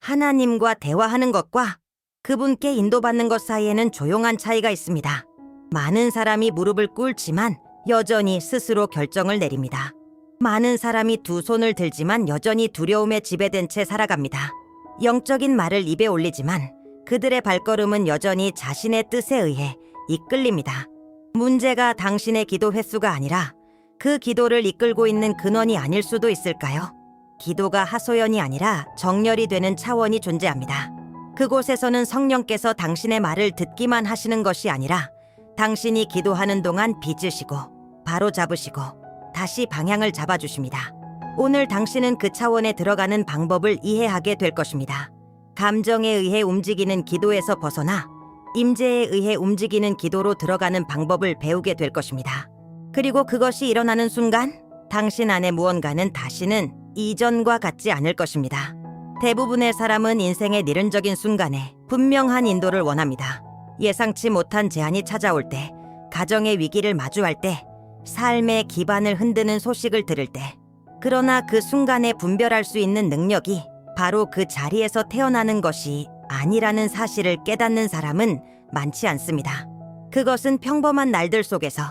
하나님과 대화하는 것과 그분께 인도받는 것 사이에는 조용한 차이가 있습니다. 많은 사람이 무릎을 꿇지만 여전히 스스로 결정을 내립니다. 많은 사람이 두 손을 들지만 여전히 두려움에 지배된 채 살아갑니다. 영적인 말을 입에 올리지만 그들의 발걸음은 여전히 자신의 뜻에 의해 이끌립니다. 문제가 당신의 기도 횟수가 아니라 그 기도를 이끌고 있는 근원이 아닐 수도 있을까요? 기도가 하소연이 아니라 정렬이 되는 차원이 존재합니다. 그곳에서는 성령께서 당신의 말을 듣기만 하시는 것이 아니라 당신이 기도하는 동안 빚으시고 바로 잡으시고 다시 방향을 잡아주십니다. 오늘 당신은 그 차원에 들어가는 방법을 이해하게 될 것입니다. 감정에 의해 움직이는 기도에서 벗어나 임재에 의해 움직이는 기도로 들어가는 방법을 배우게 될 것입니다. 그리고 그것이 일어나는 순간 당신 안에 무언가는 다시는 이전과 같지 않을 것입니다. 대부분의 사람은 인생의 니른적인 순간에 분명한 인도를 원합니다. 예상치 못한 제한이 찾아올 때, 가정의 위기를 마주할 때, 삶의 기반을 흔드는 소식을 들을 때, 그러나 그 순간에 분별할 수 있는 능력이 바로 그 자리에서 태어나는 것이 아니라는 사실을 깨닫는 사람은 많지 않습니다. 그것은 평범한 날들 속에서,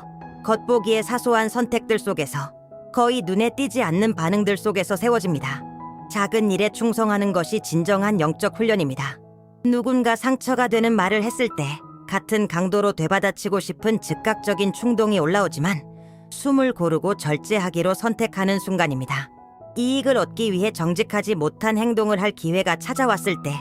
겉보기에 사소한 선택들 속에서, 거의 눈에 띄지 않는 반응들 속에서 세워집니다. 작은 일에 충성하는 것이 진정한 영적 훈련입니다. 누군가 상처가 되는 말을 했을 때 같은 강도로 되받아치고 싶은 즉각적인 충동이 올라오지만 숨을 고르고 절제하기로 선택하는 순간입니다. 이익을 얻기 위해 정직하지 못한 행동을 할 기회가 찾아왔을 때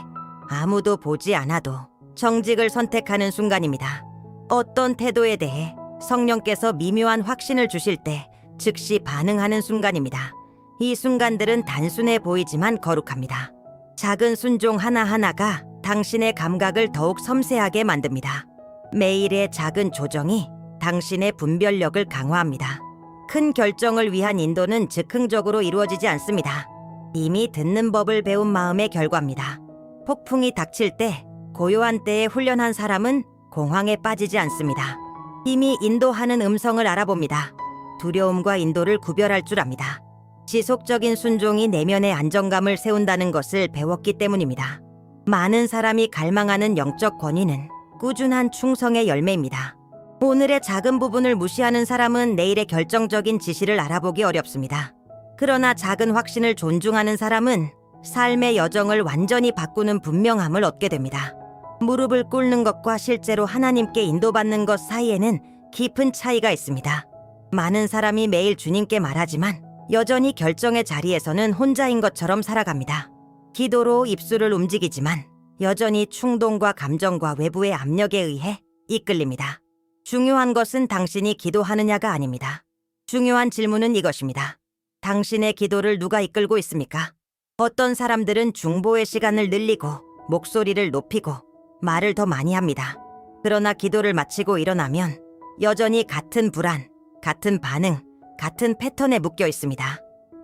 아무도 보지 않아도 정직을 선택하는 순간입니다. 어떤 태도에 대해 성령께서 미묘한 확신을 주실 때 즉시 반응하는 순간입니다. 이 순간들은 단순해 보이지만 거룩합니다. 작은 순종 하나하나가 당신의 감각을 더욱 섬세하게 만듭니다. 매일의 작은 조정이 당신의 분별력을 강화합니다. 큰 결정을 위한 인도는 즉흥적으로 이루어지지 않습니다. 이미 듣는 법을 배운 마음의 결과입니다. 폭풍이 닥칠 때 고요한 때에 훈련한 사람은 공황에 빠지지 않습니다. 이미 인도하는 음성을 알아봅니다. 두려움과 인도를 구별할 줄 압니다. 지속적인 순종이 내면의 안정감을 세운다는 것을 배웠기 때문입니다. 많은 사람이 갈망하는 영적 권위는 꾸준한 충성의 열매입니다. 오늘의 작은 부분을 무시하는 사람은 내일의 결정적인 지시를 알아보기 어렵습니다. 그러나 작은 확신을 존중하는 사람은 삶의 여정을 완전히 바꾸는 분명함을 얻게 됩니다. 무릎을 꿇는 것과 실제로 하나님께 인도받는 것 사이에는 깊은 차이가 있습니다. 많은 사람이 매일 주님께 말하지만 여전히 결정의 자리에서는 혼자인 것처럼 살아갑니다. 기도로 입술을 움직이지만 여전히 충동과 감정과 외부의 압력에 의해 이끌립니다. 중요한 것은 당신이 기도하느냐가 아닙니다. 중요한 질문은 이것입니다. 당신의 기도를 누가 이끌고 있습니까? 어떤 사람들은 중보의 시간을 늘리고 목소리를 높이고 말을 더 많이 합니다. 그러나 기도를 마치고 일어나면 여전히 같은 불안, 같은 반응, 같은 패턴에 묶여 있습니다.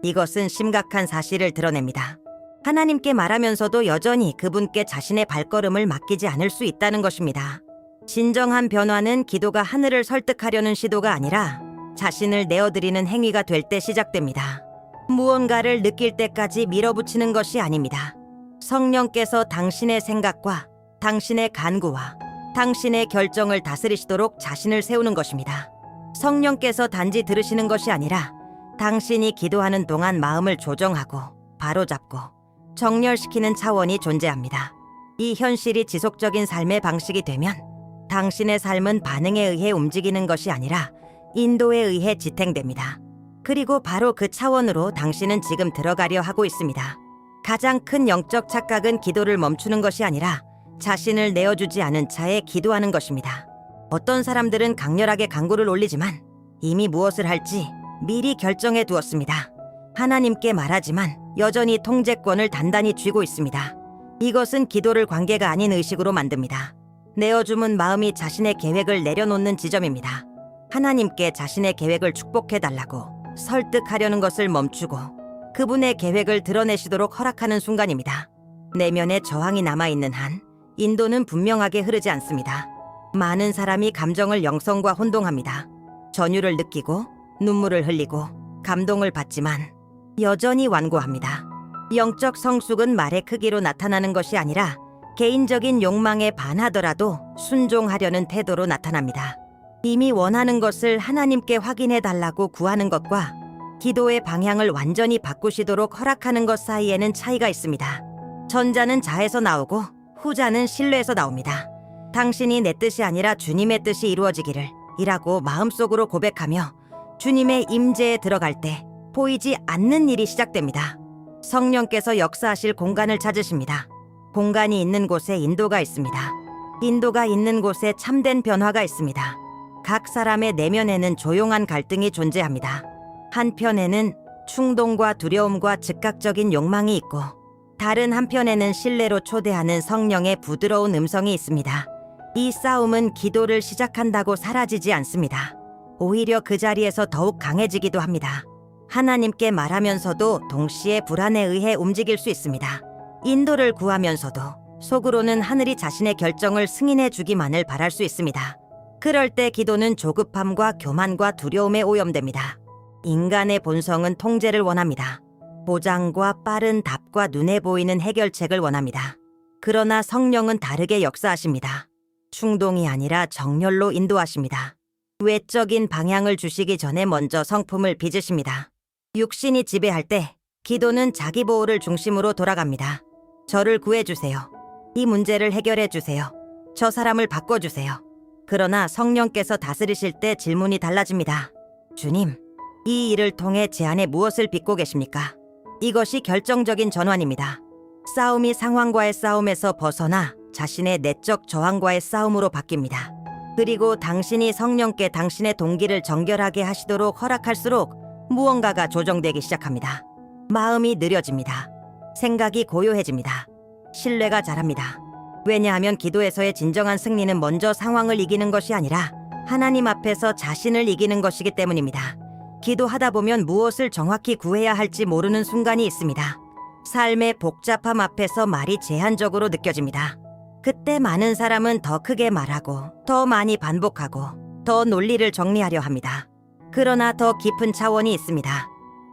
이것은 심각한 사실을 드러냅니다. 하나님께 말하면서도 여전히 그분께 자신의 발걸음을 맡기지 않을 수 있다는 것입니다. 진정한 변화는 기도가 하늘을 설득하려는 시도가 아니라 자신을 내어드리는 행위가 될 때 시작됩니다. 무언가를 느낄 때까지 밀어붙이는 것이 아닙니다. 성령께서 당신의 생각과 당신의 간구와 당신의 결정을 다스리시도록 자신을 세우는 것입니다. 성령께서 단지 들으시는 것이 아니라 당신이 기도하는 동안 마음을 조정하고 바로잡고 정렬시키는 차원이 존재합니다. 이 현실이 지속적인 삶의 방식이 되면 당신의 삶은 반응에 의해 움직이는 것이 아니라 인도에 의해 지탱됩니다. 그리고 바로 그 차원으로 당신은 지금 들어가려 하고 있습니다. 가장 큰 영적 착각은 기도를 멈추는 것이 아니라 자신을 내어주지 않은 차에 기도하는 것입니다. 어떤 사람들은 강렬하게 간구를 올리지만 이미 무엇을 할지 미리 결정해 두었습니다. 하나님께 말하지만 여전히 통제권을 단단히 쥐고 있습니다. 이것은 기도를 관계가 아닌 의식으로 만듭니다. 내어줌은 마음이 자신의 계획을 내려놓는 지점입니다. 하나님께 자신의 계획을 축복해달라고 설득하려는 것을 멈추고 그분의 계획을 드러내시도록 허락하는 순간입니다. 내면에 저항이 남아있는 한 인도는 분명하게 흐르지 않습니다. 많은 사람이 감정을 영성과 혼동합니다. 전율을 느끼고 눈물을 흘리고 감동을 받지만 여전히 완고합니다. 영적 성숙은 말의 크기로 나타나는 것이 아니라 개인적인 욕망에 반하더라도 순종하려는 태도로 나타납니다. 이미 원하는 것을 하나님께 확인해 달라고 구하는 것과 기도의 방향을 완전히 바꾸시도록 허락하는 것 사이에는 차이가 있습니다. 전자는 자에서 나오고 후자는 신뢰에서 나옵니다. 당신이 내 뜻이 아니라 주님의 뜻이 이루어지기를 이라고 마음속으로 고백하며 주님의 임재에 들어갈 때 보이지 않는 일이 시작됩니다. 성령께서 역사하실 공간을 찾으십니다. 공간이 있는 곳에 인도가 있습니다. 인도가 있는 곳에 참된 변화가 있습니다. 각 사람의 내면에는 조용한 갈등이 존재합니다. 한편에는 충동과 두려움과 즉각적인 욕망이 있고 다른 한편에는 신뢰로 초대하는 성령의 부드러운 음성이 있습니다. 이 싸움은 기도를 시작한다고 사라지지 않습니다. 오히려 그 자리에서 더욱 강해지기도 합니다. 하나님께 말하면서도 동시에 불안에 의해 움직일 수 있습니다. 인도를 구하면서도 속으로는 하늘이 자신의 결정을 승인해 주기만을 바랄 수 있습니다. 그럴 때 기도는 조급함과 교만과 두려움에 오염됩니다. 인간의 본성은 통제를 원합니다. 보장과 빠른 답과 눈에 보이는 해결책을 원합니다. 그러나 성령은 다르게 역사하십니다. 충동이 아니라 정열로 인도하십니다. 외적인 방향을 주시기 전에 먼저 성품을 빚으십니다. 육신이 지배할 때 기도는 자기 보호를 중심으로 돌아갑니다. 저를 구해주세요. 이 문제를 해결해주세요. 저 사람을 바꿔주세요. 그러나 성령께서 다스리실 때 질문이 달라집니다. 주님, 이 일을 통해 제 안에 무엇을 빚고 계십니까? 이것이 결정적인 전환입니다. 싸움이 상황과의 싸움에서 벗어나 자신의 내적 저항과의 싸움으로 바뀝니다. 그리고 당신이 성령께 당신의 동기를 정결하게 하시도록 허락할수록 무언가가 조정되기 시작합니다. 마음이 느려집니다. 생각이 고요해집니다. 신뢰가 자랍니다. 왜냐하면 기도에서의 진정한 승리는 먼저 상황을 이기는 것이 아니라 하나님 앞에서 자신을 이기는 것이기 때문입니다. 기도하다 보면 무엇을 정확히 구해야 할지 모르는 순간이 있습니다. 삶의 복잡함 앞에서 말이 제한적으로 느껴집니다. 그때 많은 사람은 더 크게 말하고 더 많이 반복하고 더 논리를 정리하려 합니다. 그러나 더 깊은 차원이 있습니다.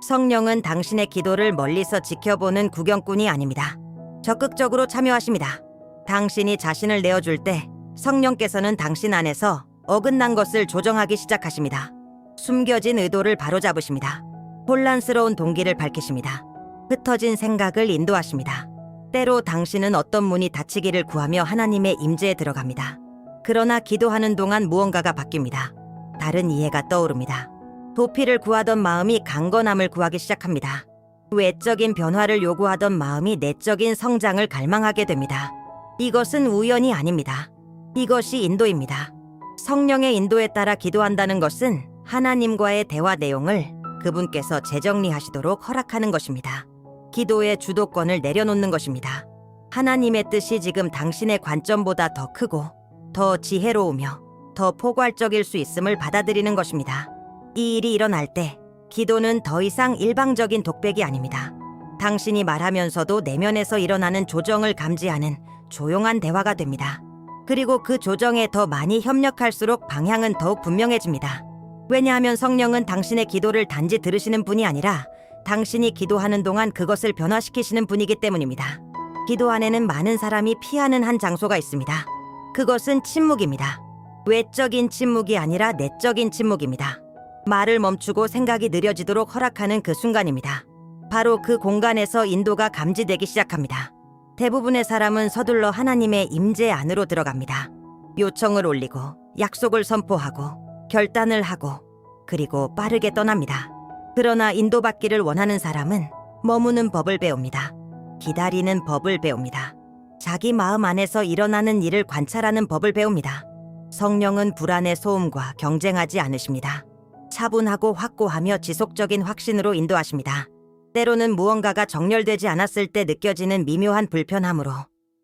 성령은 당신의 기도를 멀리서 지켜보는 구경꾼이 아닙니다. 적극적으로 참여하십니다. 당신이 자신을 내어줄 때 성령께서는 당신 안에서 어긋난 것을 조정하기 시작하십니다. 숨겨진 의도를 바로잡으십니다. 혼란스러운 동기를 밝히십니다. 흩어진 생각을 인도하십니다. 때로 당신은 어떤 문이 닫히기를 구하며 하나님의 임재에 들어갑니다. 그러나 기도하는 동안 무언가가 바뀝니다. 다른 이해가 떠오릅니다. 도피를 구하던 마음이 강건함을 구하기 시작합니다. 외적인 변화를 요구하던 마음이 내적인 성장을 갈망하게 됩니다. 이것은 우연이 아닙니다. 이것이 인도입니다. 성령의 인도에 따라 기도한다는 것은 하나님과의 대화 내용을 그분께서 재정리하시도록 허락하는 것입니다. 기도의 주도권을 내려놓는 것입니다. 하나님의 뜻이 지금 당신의 관점보다 더 크고 더 지혜로우며 더 포괄적일 수 있음을 받아들이는 것입니다. 이 일이 일어날 때 기도는 더 이상 일방적인 독백이 아닙니다. 당신이 말하면서도 내면에서 일어나는 조정을 감지하는 조용한 대화가 됩니다. 그리고 그 조정에 더 많이 협력할수록 방향은 더욱 분명해집니다. 왜냐하면 성령은 당신의 기도를 단지 들으시는 분이 아니라 당신이 기도하는 동안 그것을 변화시키시는 분이기 때문입니다. 기도 안에는 많은 사람이 피하는 한 장소가 있습니다. 그것은 침묵입니다. 외적인 침묵이 아니라 내적인 침묵입니다. 말을 멈추고 생각이 느려지도록 허락하는 그 순간입니다. 바로 그 공간에서 인도가 감지되기 시작합니다. 대부분의 사람은 서둘러 하나님의 임재 안으로 들어갑니다. 요청을 올리고 약속을 선포하고 결단을 하고 그리고 빠르게 떠납니다. 그러나 인도받기를 원하는 사람은 머무는 법을 배웁니다. 기다리는 법을 배웁니다. 자기 마음 안에서 일어나는 일을 관찰하는 법을 배웁니다. 성령은 불안의 소음과 경쟁하지 않으십니다. 차분하고 확고하며 지속적인 확신으로 인도하십니다. 때로는 무언가가 정렬되지 않았을 때 느껴지는 미묘한 불편함으로,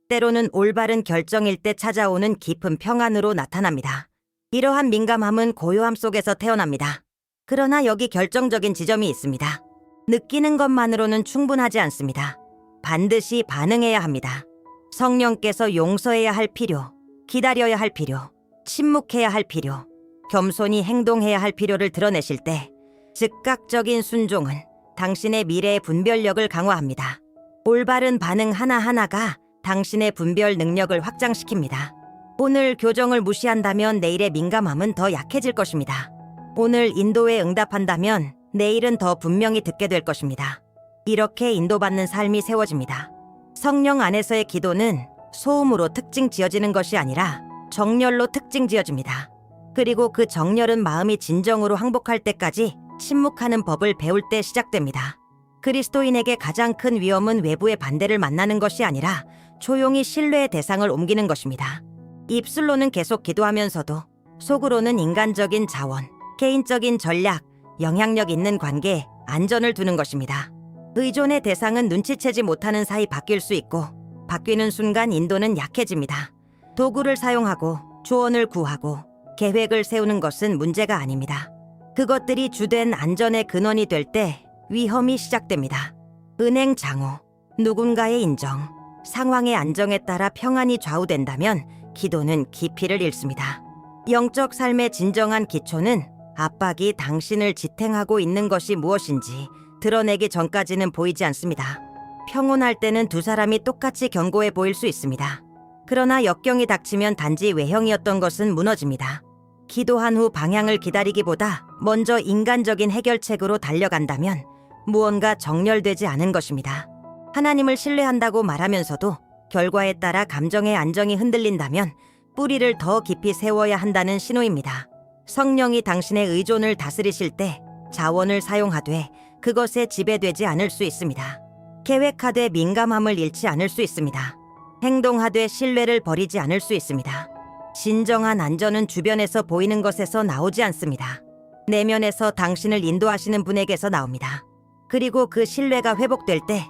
때로는 올바른 결정일 때 찾아오는 깊은 평안으로 나타납니다. 이러한 민감함은 고요함 속에서 태어납니다. 그러나 여기 결정적인 지점이 있습니다. 느끼는 것만으로는 충분하지 않습니다. 반드시 반응해야 합니다. 성령께서 용서해야 할 필요, 기다려야 할 필요, 침묵해야 할 필요, 겸손히 행동해야 할 필요를 드러내실 때 즉각적인 순종은 당신의 미래의 분별력을 강화합니다. 올바른 반응 하나하나가 당신의 분별 능력을 확장시킵니다. 오늘 교정을 무시한다면 내일의 민감함은 더 약해질 것입니다. 오늘 인도에 응답한다면 내일은 더 분명히 듣게 될 것입니다. 이렇게 인도받는 삶이 세워집니다. 성령 안에서의 기도는 소음으로 특징 지어지는 것이 아니라 정열로 특징 지어집니다. 그리고 그 정열은 마음이 진정으로 항복할 때까지 침묵하는 법을 배울 때 시작됩니다. 그리스도인에게 가장 큰 위험은 외부의 반대를 만나는 것이 아니라 조용히 신뢰의 대상을 옮기는 것입니다. 입술로는 계속 기도하면서도 속으로는 인간적인 자원, 개인적인 전략, 영향력 있는 관계에 안전을 두는 것입니다. 의존의 대상은 눈치채지 못하는 사이 바뀔 수 있고 바뀌는 순간 인도는 약해집니다. 도구를 사용하고 조언을 구하고 계획을 세우는 것은 문제가 아닙니다. 그것들이 주된 안전의 근원이 될 때 위험이 시작됩니다. 은행 장호, 누군가의 인정, 상황의 안정에 따라 평안이 좌우된다면 기도는 깊이를 잃습니다. 영적 삶의 진정한 기초는 압박이 당신을 지탱하고 있는 것이 무엇인지 드러내기 전까지는 보이지 않습니다. 평온할 때는 두 사람이 똑같이 견고해 보일 수 있습니다. 그러나 역경이 닥치면 단지 외형이었던 것은 무너집니다. 기도한 후 방향을 기다리기보다 먼저 인간적인 해결책으로 달려간다면 무언가 정렬되지 않은 것입니다. 하나님을 신뢰한다고 말하면서도 결과에 따라 감정의 안정이 흔들린다면 뿌리를 더 깊이 세워야 한다는 신호입니다. 성령이 당신의 의존을 다스리실 때 자원을 사용하되 그것에 지배되지 않을 수 있습니다. 계획하되 민감함을 잃지 않을 수 있습니다. 행동하되 신뢰를 버리지 않을 수 있습니다. 진정한 안전은 주변에서 보이는 것에서 나오지 않습니다. 내면에서 당신을 인도하시는 분에게서 나옵니다. 그리고 그 신뢰가 회복될 때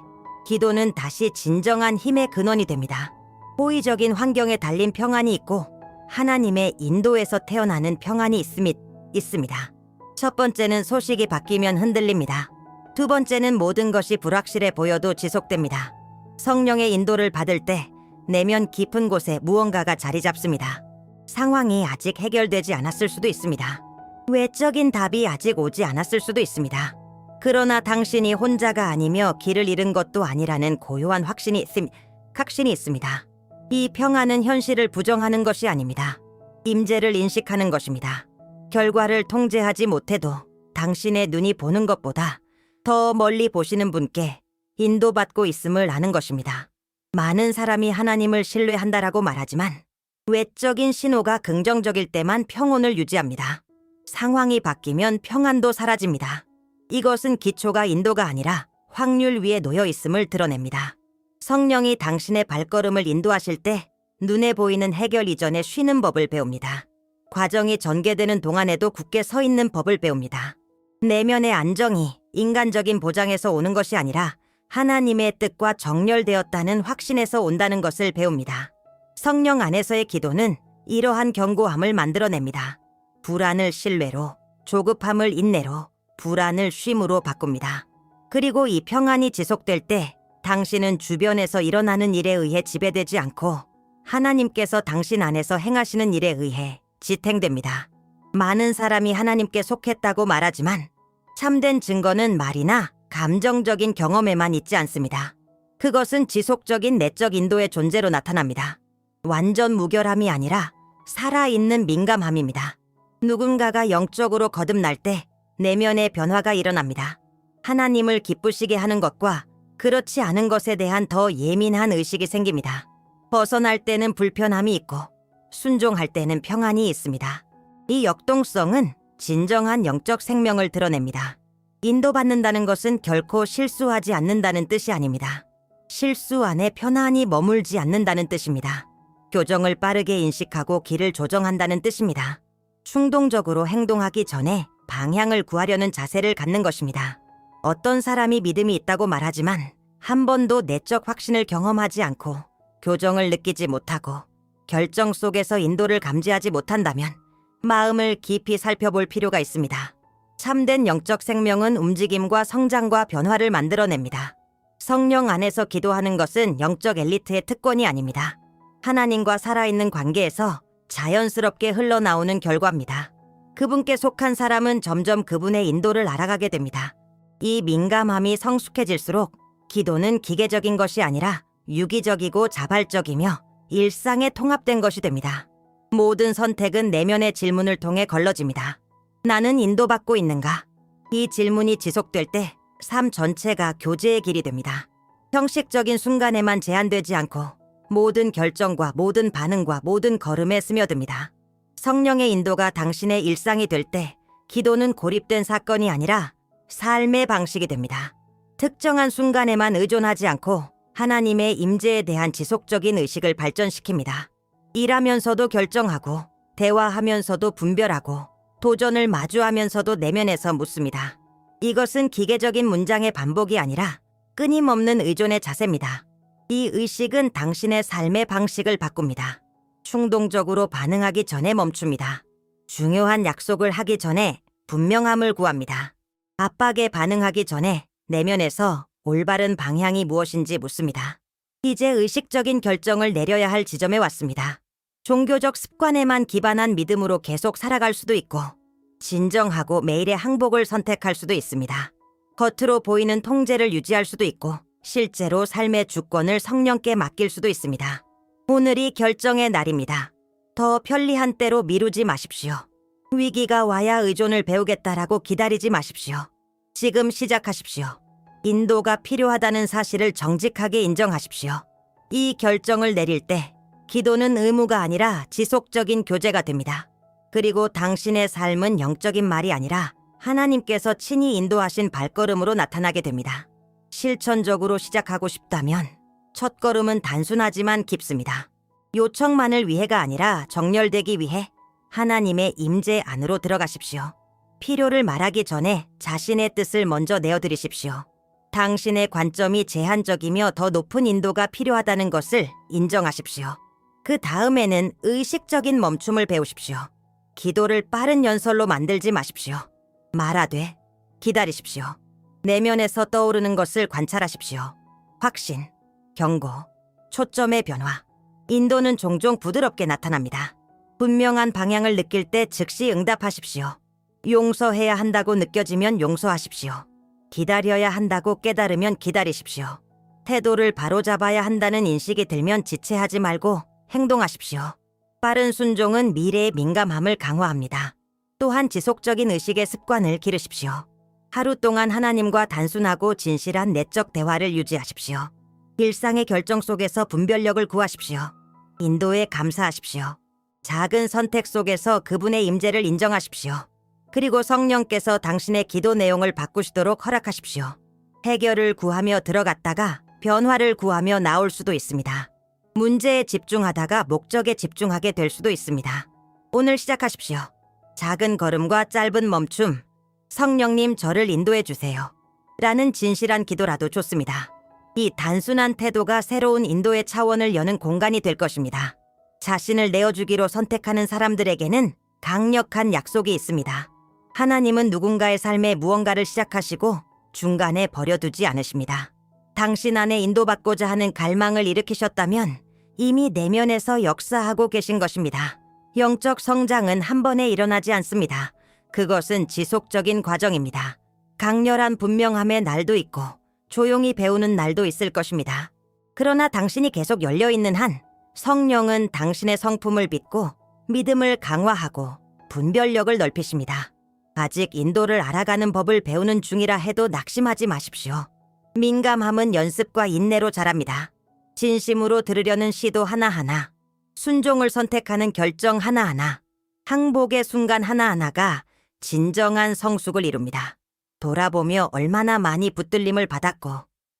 기도는 다시 진정한 힘의 근원이 됩니다. 호의적인 환경에 달린 평안이 있고 하나님의 인도에서 태어나는 평안이 있습니다. 첫 번째는 소식이 바뀌면 흔들립니다. 두 번째는 모든 것이 불확실해 보여도 지속됩니다. 성령의 인도를 받을 때 내면 깊은 곳에 무언가가 자리 잡습니다. 상황이 아직 해결되지 않았을 수도 있습니다. 외적인 답이 아직 오지 않았을 수도 있습니다. 그러나 당신이 혼자가 아니며 길을 잃은 것도 아니라는 고요한 확신이 있습니다. 이 평안은 현실을 부정하는 것이 아닙니다. 임재를 인식하는 것입니다. 결과를 통제하지 못해도 당신의 눈이 보는 것보다 더 멀리 보시는 분께 인도받고 있음을 아는 것입니다. 많은 사람이 하나님을 신뢰한다라고 말하지만 외적인 신호가 긍정적일 때만 평온을 유지합니다. 상황이 바뀌면 평안도 사라집니다. 이것은 기초가 인도가 아니라 확률 위에 놓여 있음을 드러냅니다. 성령이 당신의 발걸음을 인도하실 때 눈에 보이는 해결 이전에 쉬는 법을 배웁니다. 과정이 전개되는 동안에도 굳게 서 있는 법을 배웁니다. 내면의 안정이 인간적인 보장에서 오는 것이 아니라 하나님의 뜻과 정렬되었다는 확신에서 온다는 것을 배웁니다. 성령 안에서의 기도는 이러한 견고함을 만들어냅니다. 불안을 신뢰로, 조급함을 인내로, 불안을 쉼으로 바꿉니다. 그리고 이 평안이 지속될 때 당신은 주변에서 일어나는 일에 의해 지배되지 않고 하나님께서 당신 안에서 행하시는 일에 의해 지탱됩니다. 많은 사람이 하나님께 속했다고 말하지만 참된 증거는 말이나 감정적인 경험에만 있지 않습니다. 그것은 지속적인 내적 인도의 존재로 나타납니다. 완전 무결함이 아니라 살아있는 민감함입니다. 누군가가 영적으로 거듭날 때 내면의 변화가 일어납니다. 하나님을 기쁘시게 하는 것과 그렇지 않은 것에 대한 더 예민한 의식이 생깁니다. 벗어날 때는 불편함이 있고 순종할 때는 평안이 있습니다. 이 역동성은 진정한 영적 생명을 드러냅니다. 인도받는다는 것은 결코 실수하지 않는다는 뜻이 아닙니다. 실수 안에 편안히 머물지 않는다는 뜻입니다. 교정을 빠르게 인식하고 길을 조정한다는 뜻입니다. 충동적으로 행동하기 전에 방향을 구하려는 자세를 갖는 것입니다. 어떤 사람이 믿음이 있다고 말하지만 한 번도 내적 확신을 경험하지 않고 교정을 느끼지 못하고 결정 속에서 인도를 감지하지 못한다면 마음을 깊이 살펴볼 필요가 있습니다. 참된 영적 생명은 움직임과 성장과 변화를 만들어냅니다. 성령 안에서 기도하는 것은 영적 엘리트의 특권이 아닙니다. 하나님과 살아있는 관계에서 자연스럽게 흘러나오는 결과입니다. 그분께 속한 사람은 점점 그분의 인도를 알아가게 됩니다. 이 민감함이 성숙해질수록 기도는 기계적인 것이 아니라 유기적이고 자발적이며 일상에 통합된 것이 됩니다. 모든 선택은 내면의 질문을 통해 걸러집니다. 나는 인도받고 있는가? 이 질문이 지속될 때 삶 전체가 교제의 길이 됩니다. 형식적인 순간에만 제한되지 않고 모든 결정과 모든 반응과 모든 걸음에 스며듭니다. 성령의 인도가 당신의 일상이 될 때 기도는 고립된 사건이 아니라 삶의 방식이 됩니다. 특정한 순간에만 의존하지 않고 하나님의 임재에 대한 지속적인 의식을 발전시킵니다. 일하면서도 결정하고 대화하면서도 분별하고 도전을 마주하면서도 내면에서 묻습니다. 이것은 기계적인 문장의 반복이 아니라 끊임없는 의존의 자세입니다. 이 의식은 당신의 삶의 방식을 바꿉니다. 충동적으로 반응하기 전에 멈춥니다. 중요한 약속을 하기 전에 분명함을 구합니다. 압박에 반응하기 전에 내면에서 올바른 방향이 무엇인지 묻습니다. 이제 의식적인 결정을 내려야 할 지점에 왔습니다. 종교적 습관에만 기반한 믿음으로 계속 살아갈 수도 있고 진정하고 매일의 항복을 선택할 수도 있습니다. 겉으로 보이는 통제를 유지할 수도 있고 실제로 삶의 주권을 성령께 맡길 수도 있습니다. 오늘이 결정의 날입니다. 더 편리한 때로 미루지 마십시오. 위기가 와야 의존을 배우겠다라고 기다리지 마십시오. 지금 시작하십시오. 인도가 필요하다는 사실을 정직하게 인정하십시오. 이 결정을 내릴 때 기도는 의무가 아니라 지속적인 교제가 됩니다. 그리고 당신의 삶은 영적인 말이 아니라 하나님께서 친히 인도하신 발걸음으로 나타나게 됩니다. 실천적으로 시작하고 싶다면 첫걸음은 단순하지만 깊습니다. 요청만을 위해가 아니라 정렬되기 위해 하나님의 임재 안으로 들어가십시오. 필요를 말하기 전에 자신의 뜻을 먼저 내어드리십시오. 당신의 관점이 제한적이며 더 높은 인도가 필요하다는 것을 인정하십시오. 그 다음에는 의식적인 멈춤을 배우십시오. 기도를 빠른 연설로 만들지 마십시오. 말하되 기다리십시오. 내면에서 떠오르는 것을 관찰하십시오. 확신, 경고, 초점의 변화. 인도는 종종 부드럽게 나타납니다. 분명한 방향을 느낄 때 즉시 응답하십시오. 용서해야 한다고 느껴지면 용서하십시오. 기다려야 한다고 깨달으면 기다리십시오. 태도를 바로잡아야 한다는 인식이 들면 지체하지 말고 행동하십시오. 빠른 순종은 미래의 민감함을 강화합니다. 또한 지속적인 의식의 습관을 기르십시오. 하루 동안 하나님과 단순하고 진실한 내적 대화를 유지하십시오. 일상의 결정 속에서 분별력을 구하십시오. 인도에 감사하십시오. 작은 선택 속에서 그분의 임재를 인정하십시오. 그리고 성령께서 당신의 기도 내용을 바꾸시도록 허락하십시오. 해결을 구하며 들어갔다가 변화를 구하며 나올 수도 있습니다. 문제에 집중하다가 목적에 집중하게 될 수도 있습니다. 오늘 시작하십시오. 작은 걸음과 짧은 멈춤. 성령님 저를 인도해 주세요. 라는 진실한 기도라도 좋습니다. 이 단순한 태도가 새로운 인도의 차원을 여는 공간이 될 것입니다. 자신을 내어주기로 선택하는 사람들에게는 강력한 약속이 있습니다. 하나님은 누군가의 삶에 무언가를 시작하시고 중간에 버려두지 않으십니다. 당신 안에 인도받고자 하는 갈망을 일으키셨다면 이미 내면에서 역사하고 계신 것입니다. 영적 성장은 한 번에 일어나지 않습니다. 그것은 지속적인 과정입니다. 강렬한 분명함의 날도 있고 조용히 배우는 날도 있을 것입니다. 그러나 당신이 계속 열려있는 한 성령은 당신의 성품을 빚고 믿음을 강화하고 분별력을 넓히십니다. 아직 인도를 알아가는 법을 배우는 중이라 해도 낙심하지 마십시오. 민감함은 연습과 인내로 자랍니다. 진심으로 들으려는 시도 하나하나, 순종을 선택하는 결정 하나하나, 항복의 순간 하나하나가 진정한 성숙을 이룹니다. 돌아보며 얼마나 많이 붙들림을 받았고,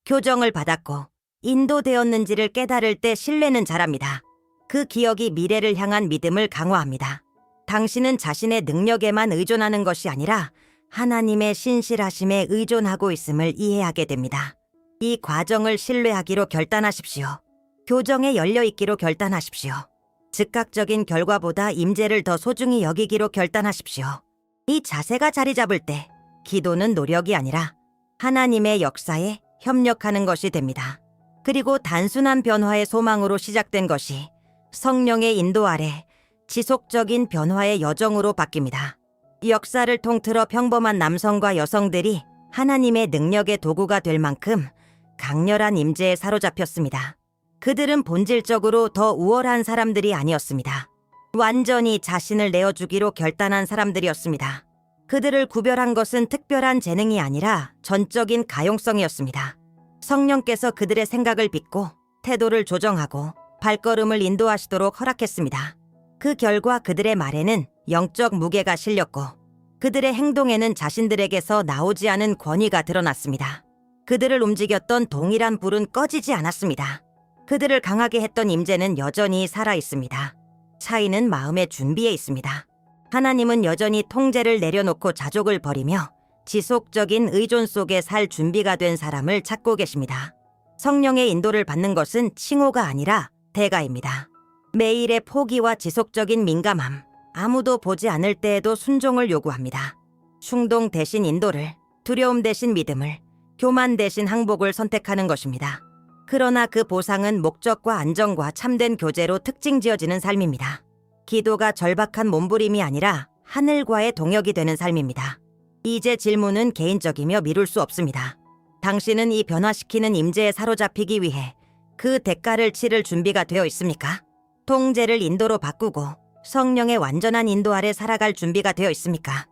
교정을 받았고, 인도되었는지를 깨달을 때 신뢰는 자랍니다. 그 기억이 미래를 향한 믿음을 강화합니다. 당신은 자신의 능력에만 의존하는 것이 아니라 하나님의 신실하심에 의존하고 있음을 이해하게 됩니다. 이 과정을 신뢰하기로 결단하십시오. 교정에 열려있기로 결단하십시오. 즉각적인 결과보다 임재를 더 소중히 여기기로 결단하십시오. 이 자세가 자리 잡을 때 기도는 노력이 아니라 하나님의 역사에 협력하는 것이 됩니다. 그리고 단순한 변화의 소망으로 시작된 것이 성령의 인도 아래 지속적인 변화의 여정으로 바뀝니다. 역사를 통틀어 평범한 남성과 여성들이 하나님의 능력의 도구가 될 만큼 강렬한 임재에 사로잡혔습니다. 그들은 본질적으로 더 우월한 사람들이 아니었습니다. 완전히 자신을 내어주기로 결단한 사람들이었습니다. 그들을 구별한 것은 특별한 재능이 아니라 전적인 가용성이었습니다. 성령께서 그들의 생각을 빚고 태도를 조정하고 발걸음을 인도하시도록 허락했습니다. 그 결과 그들의 말에는 영적 무게가 실렸고 그들의 행동에는 자신들에게서 나오지 않은 권위가 드러났습니다. 그들을 움직였던 동일한 불은 꺼지지 않았습니다. 그들을 강하게 했던 임재는 여전히 살아있습니다. 차이는 마음의 준비에 있습니다. 하나님은 여전히 통제를 내려놓고 자족을 버리며 지속적인 의존 속에 살 준비가 된 사람을 찾고 계십니다. 성령의 인도를 받는 것은 칭호가 아니라 대가입니다. 매일의 포기와 지속적인 민감함, 아무도 보지 않을 때에도 순종을 요구합니다. 충동 대신 인도를, 두려움 대신 믿음을, 교만 대신 항복을 선택하는 것입니다. 그러나 그 보상은 목적과 안정과 참된 교제로 특징 지어지는 삶입니다. 기도가 절박한 몸부림이 아니라 하늘과의 동역이 되는 삶입니다. 이제 질문은 개인적이며 미룰 수 없습니다. 당신은 이 변화시키는 임재에 사로잡히기 위해 그 대가를 치를 준비가 되어 있습니까? 통제를 인도로 바꾸고 성령의 완전한 인도 아래 살아갈 준비가 되어 있습니까?